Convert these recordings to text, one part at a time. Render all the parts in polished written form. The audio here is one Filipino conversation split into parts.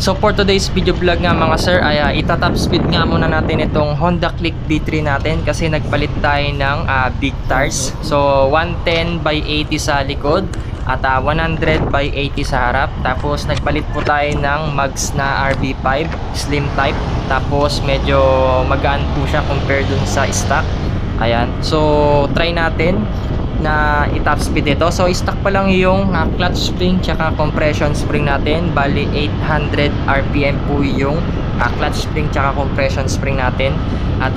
So for today's video vlog nga mga sir ay itatop speed nga muna natin itong Honda Click D3 natin kasi nagpalit tayo ng big tires. So 110 by 80 sa likod at 100 by 80 sa harap. Tapos nagpalit po tayo ng mags na RB5 slim type. Tapos medyo magaan po siya compare dun sa stock. Ayan. So try natin na i-top speed ito. So stock pa lang yung clutch spring tsaka compression spring natin. Bali 800 RPM po yung clutch spring tsaka compression spring natin. At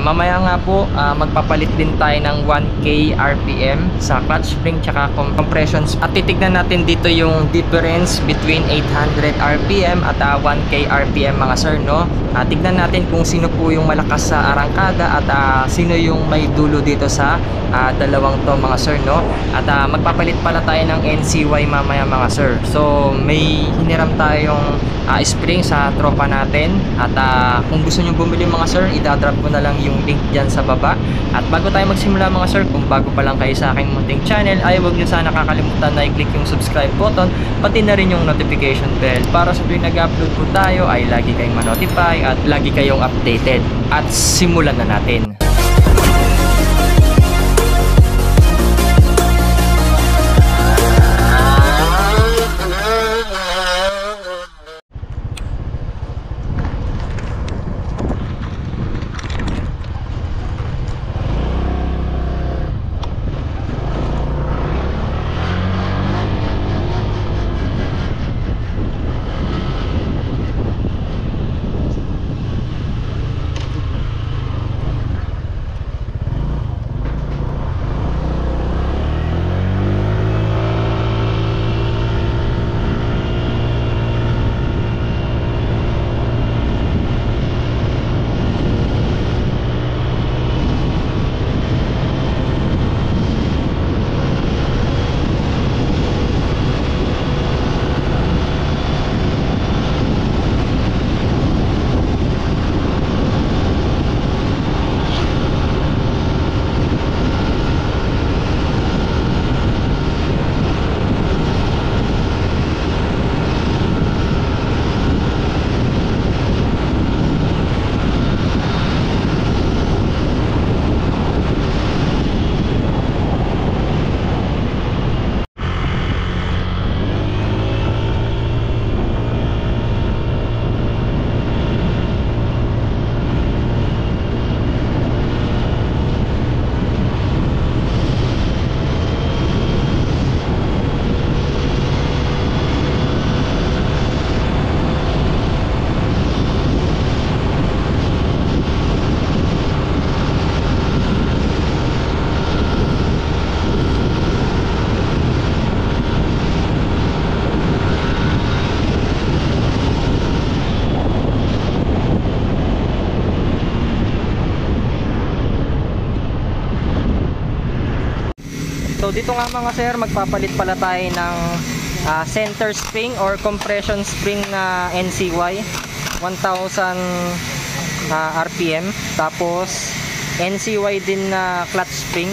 mamaya nga po magpapalit din tayo ng 1K RPM sa clutch spring tsaka compression. At titignan natin dito yung difference between 800 RPM at 1K RPM mga sir, no? Tignan natin kung sino po yung malakas sa arangkada at sino yung may dulo dito sa dalawang to mga sir, no? At magpapalit pala tayo ng NCY mamaya mga sir. So may hiniram tayong spring sa tropa natin. At kung gusto nyo bumili mga sir, idadrop ko na lang yung link dyan sa baba. At bago tayo magsimula mga sir, kung bago pa lang kayo sa aking munting channel, ay huwag nyo sana kakalimutan na i-click yung subscribe button, pati na rin yung notification bell para sa tuwing nag-upload po tayo ay lagi kayong ma-notify at lagi kayong updated. At simulan na natin. So dito nga mga sir, magpapalit pala tayo ng center spring or compression spring na NCY 1000 RPM. Tapos NCY din na clutch spring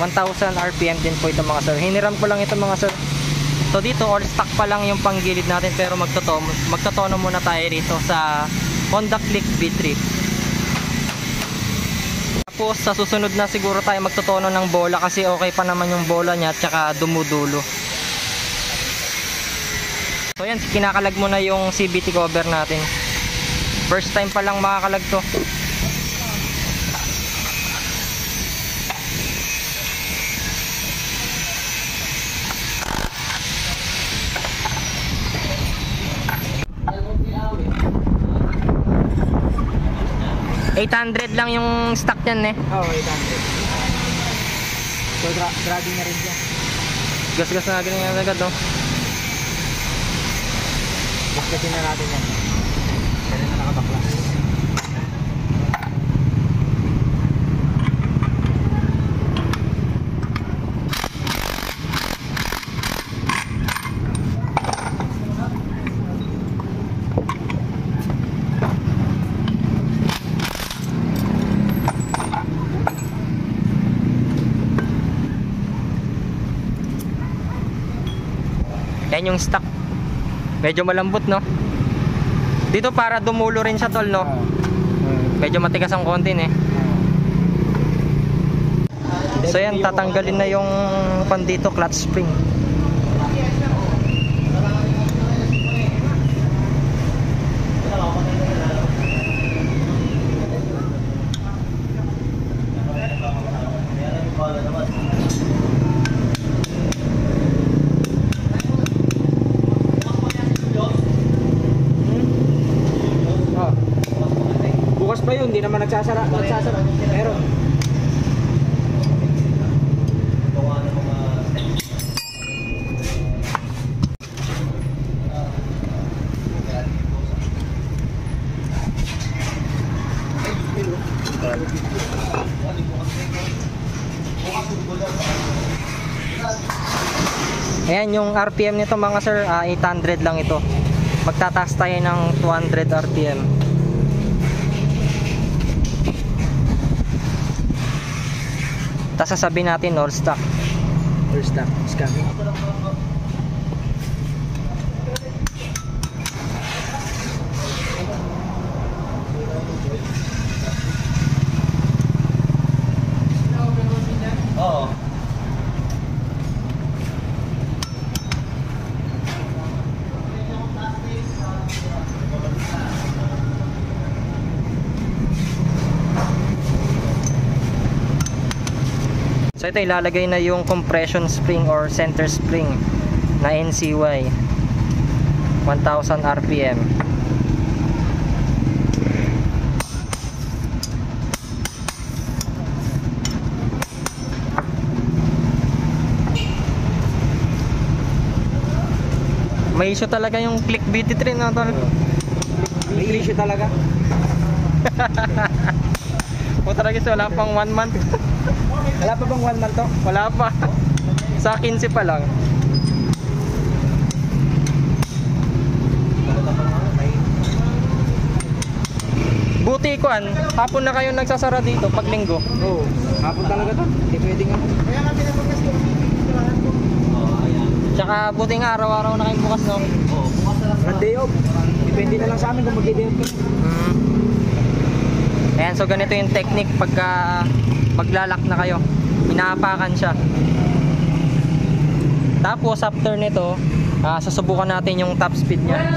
1000 RPM din po ito mga sir. Hiniram ko lang ito mga sir. So dito all stock pa lang yung panggilid natin, pero magtotono muna tayo rito sa Honda Click D3. Tapos sa susunod na siguro tayo magtotono ng bola kasi okay pa naman yung bola niya at saka dumudulo. So yan, kinakalag mo na yung CVT cover natin. First time pa lang makakalag to. $800 lang yung stock niyan eh. Oo, 800. So dragging na rin siya. Gas-gas na ganyan agad, no? Gaskasin na natin yan. Kaya na nakabakla. Yan yung stock. Medyo malambot, no? Dito para dumulo rin siya tol, no? Medyo matigas ang konti eh. So yan, tatanggalin na yung pan dito, clutch spring. Bukas pa yun, hindi naman nagsasara. Meron. Ayan yung RPM nito mga sir, 800 lang ito. Magtataas tayo ng 200 RPM. Tapos sasabihin natin all stock. First stop, scam. Oo. So ito ilalagay na yung compression spring or center spring na NCY 1000 RPM. May issue talaga yung click BT3 na tol. May issue talaga. O talaga wala pang 1 month. Wala pa bang 1 month to? Wala pa. Sa 15 pa lang. Buti kuan, hapon na kayo nagsasara dito pag linggo. Oo. Hapon talaga to. Hindi pwedeng ako. Tsaka buti nga araw-araw na kayong bukas, no? Oo, bukas na lang. One day off. Depende na lang sa amin kung mag-day off. Ayan, so ganito yung technique pagka maglalak na kayo. Inaapakan siya. Tapos after nito, susubukan natin yung top speed niya.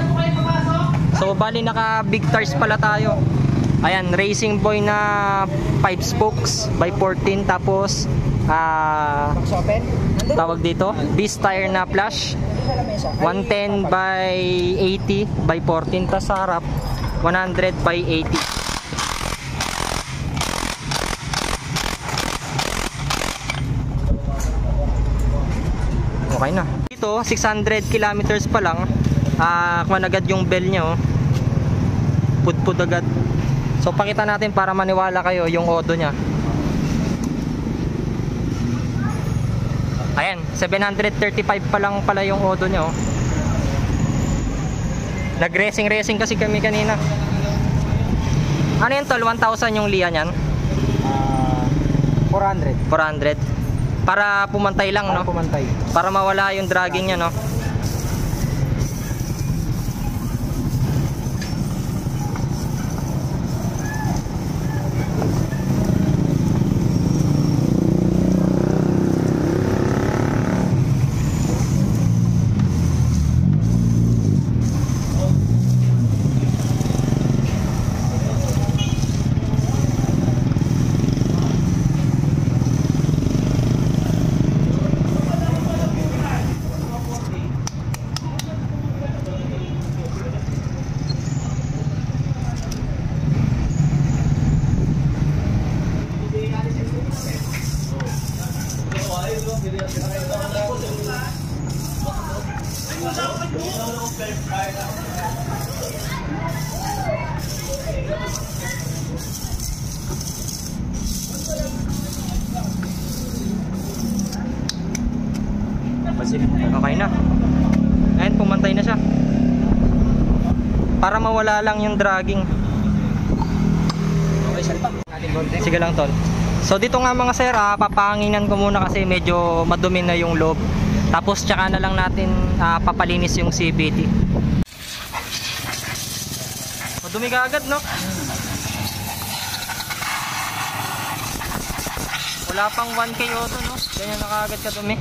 So bali naka big tires pala tayo. Ayan, Racing Boy na 5 spokes by 14. Tapos Box open. tawag dito, Beast tire na flash 110 by 80 by 14. Tapos sa harap 100 by 80. Okay na. Dito 600 kilometers pa lang, kuman agad yung bell niya, oh. Pudpud agad. So pakita natin para maniwala kayo yung odo niya. Ayan, 735 pa lang pala yung odo niya, oh. Nag-racing kasi kami kanina. Ano yan tol? 1,000 yung liya niyan? 400. 400. Para pumantay lang, no? Pumantay. Para mawala yung dragging niya, no? Okay na. Ayan, pumantay na siya. Para mawala lang yung dragging. Okay, salpa. Ating konti. Sige lang tol. So dito nga mga sir, papahanginan ko muna kasi medyo madumi na yung loob. Tapos tsaka na lang natin papalinis yung CVT. Madumi ka agad, no? Wala pang 1K auto, no? Ganyan na kaagad kadumi.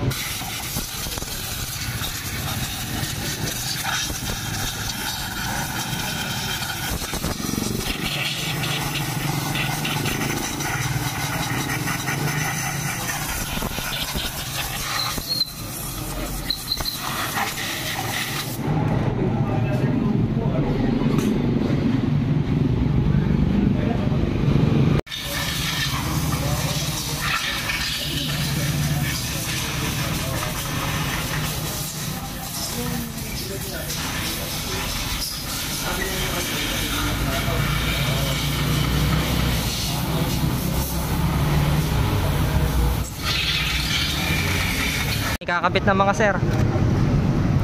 Ikakabit na mga sir.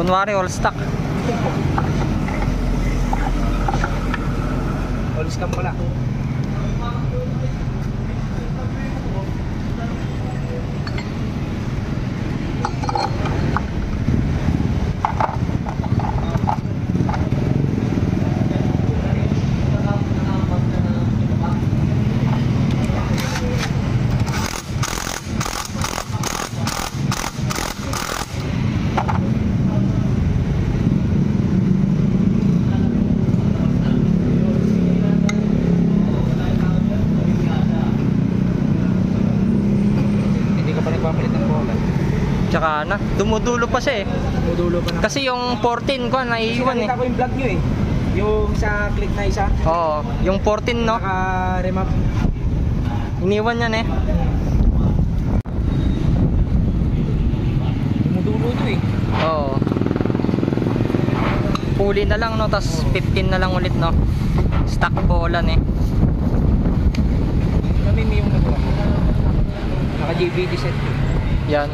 Kunwari all stock. All scam pala. Tsaka na, dumudulo pa siya eh. Dumudulo pa na. Kasi yung 14 ko naiiwan eh. Nakita ko yung vlog nyo eh. Yung sa click na isa. Oo, yung 14 no. Naka-remap. Iniwan yan eh. Dumudulo to eh. Oo. Puli na lang no, tas 15 na lang ulit no. Stock bolan eh. Namimi yung nagawa. Naka-JVT set. Yan.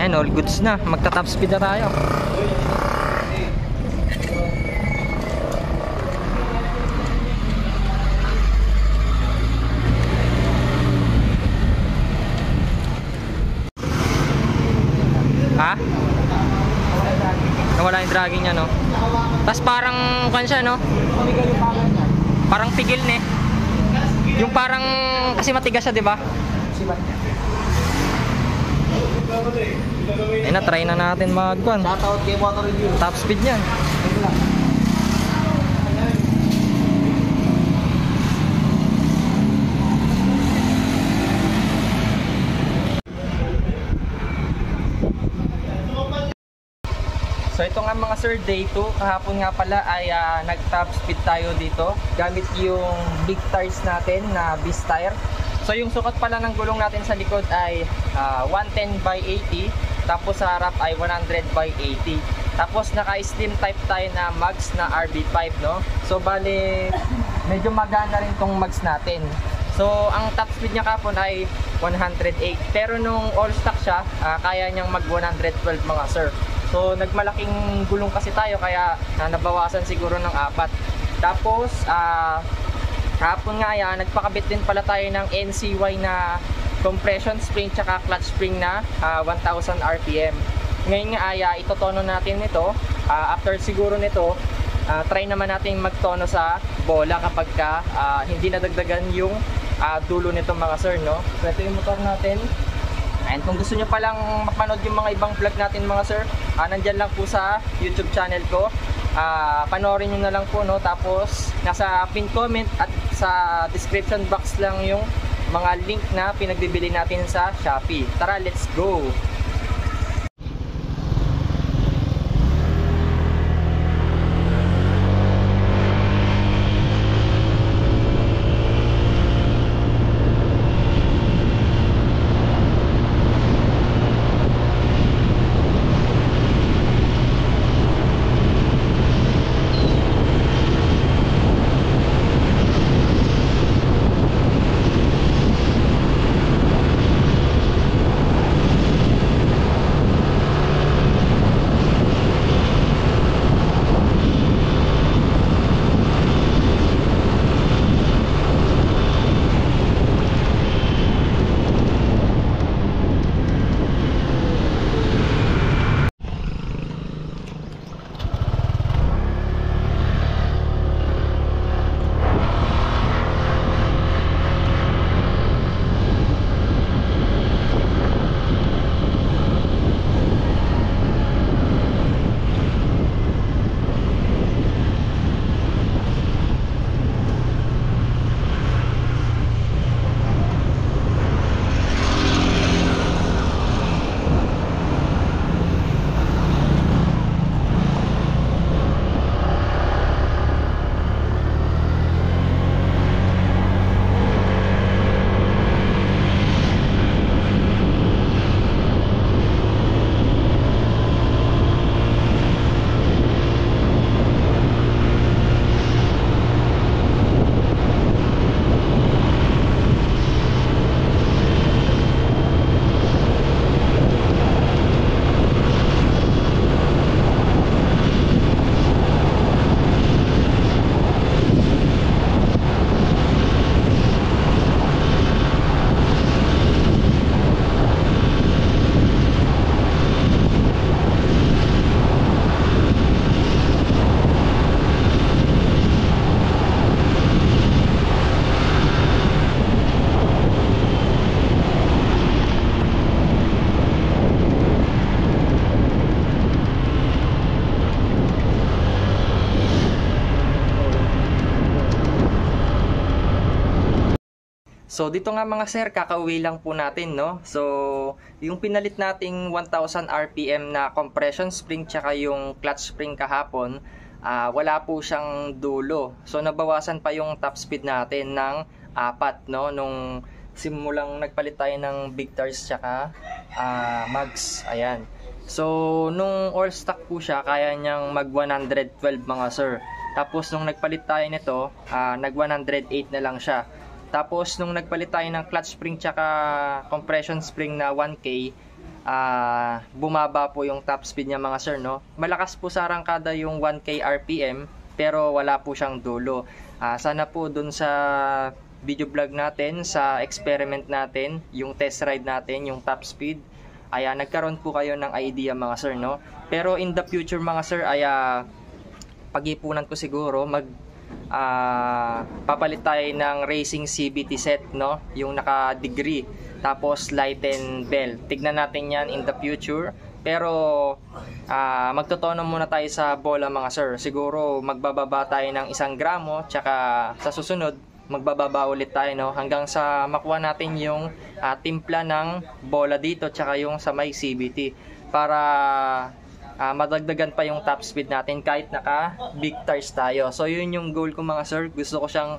Ayan, all goods na. Magta-top speed na tayo. Ha? Nawala yung dragging niya, no? Tapos parang, kan siya, no? Parang pigil, ne? Yung parang, kasi matigas siya, di ba? Ayun na, try na natin mag-gun. Shoutout kay Motor Review. Top speed niyan. So ito nga mga sir, day 2. Kahapon nga pala ay nag-top speed tayo dito gamit yung big tires natin na Beast tire. So yung sukat pala ng gulong natin sa likod ay 110 by 80, tapos sa harap ay 100 by 80. Tapos naka-slim type tayo na mags na RB5, no? So bali medyo magana rin tong mags natin. So ang top speed niya kapon ay 108, pero nung all stock siya, kaya niyang mag 112 mga sir. So nagmalaking gulong kasi tayo kaya nabawasan siguro ng 4. Tapos hapon nga yan, nagpakabit din pala tayo ng NCY na compression spring tsaka clutch spring na 1000 RPM. Ngayon nga ay itotono natin nito. After siguro nito, try naman natin magtono sa bola kapag hindi nadagdagan yung dulo nito mga sir, no? So ito yung motor natin. And kung gusto nyo palang mapanood yung mga ibang vlog natin mga sir, nandyan lang po sa YouTube channel ko. Panoorin nyo na lang po, no? Tapos nasa pin comment at sa description box lang yung mga link na pinagbibili natin sa Shopee. Tara, let's go! So dito nga mga sir, kakauwi lang po natin, no? So yung pinalit nating 1000 RPM na compression spring tsaka yung clutch spring kahapon, wala po siyang dulo. So nabawasan pa yung top speed natin ng 4, no? Nung simulang nagpalit tayo ng big tires tsaka mags. Ayan. So nung all stock po siya, kaya niyang mag 112 mga sir. Tapos nung nagpalit tayo nito, nag 108 na lang siya. Tapos nung nagpalit tayo ng clutch spring tsaka compression spring na 1K, bumaba po yung top speed niya mga sir, no? Malakas po sa arangkada yung 1K RPM, pero wala po siyang dulo. Sana po dun sa video vlog natin, sa experiment natin, yung test ride natin, yung top speed, nagkaroon po kayo ng idea mga sir, no? Pero in the future mga sir, pag-ipunan ko siguro papalit tayo ng racing CVT set, no? Yung naka-degree, tapos lighten bell. Tignan natin yan in the future. Pero magtotono muna tayo sa bola mga sir. Siguro magbababa tayo ng 1 gramo, tsaka sa susunod magbababa ulit tayo, no? Hanggang sa makuha natin yung timpla ng bola dito, tsaka yung sa may CVT, para madagdagan pa yung top speed natin kahit naka big tires tayo. So yun yung goal ko mga sir. Gusto ko siyang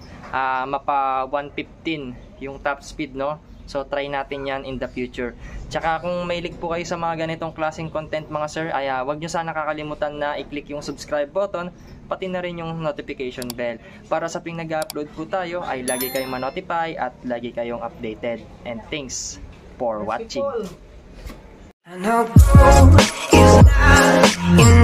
mapa 115 yung top speed, no? So try natin yan in the future. Tsaka kung mahilig po kayo sa mga ganitong klaseng content mga sir, wag nyo sana kakalimutan na i-click yung subscribe button, pati na rin yung notification bell, para sa tuwing nag-upload po tayo ay lagi kayong ma-notify at lagi kayong updated. And thanks for watching. I know gold is not enough.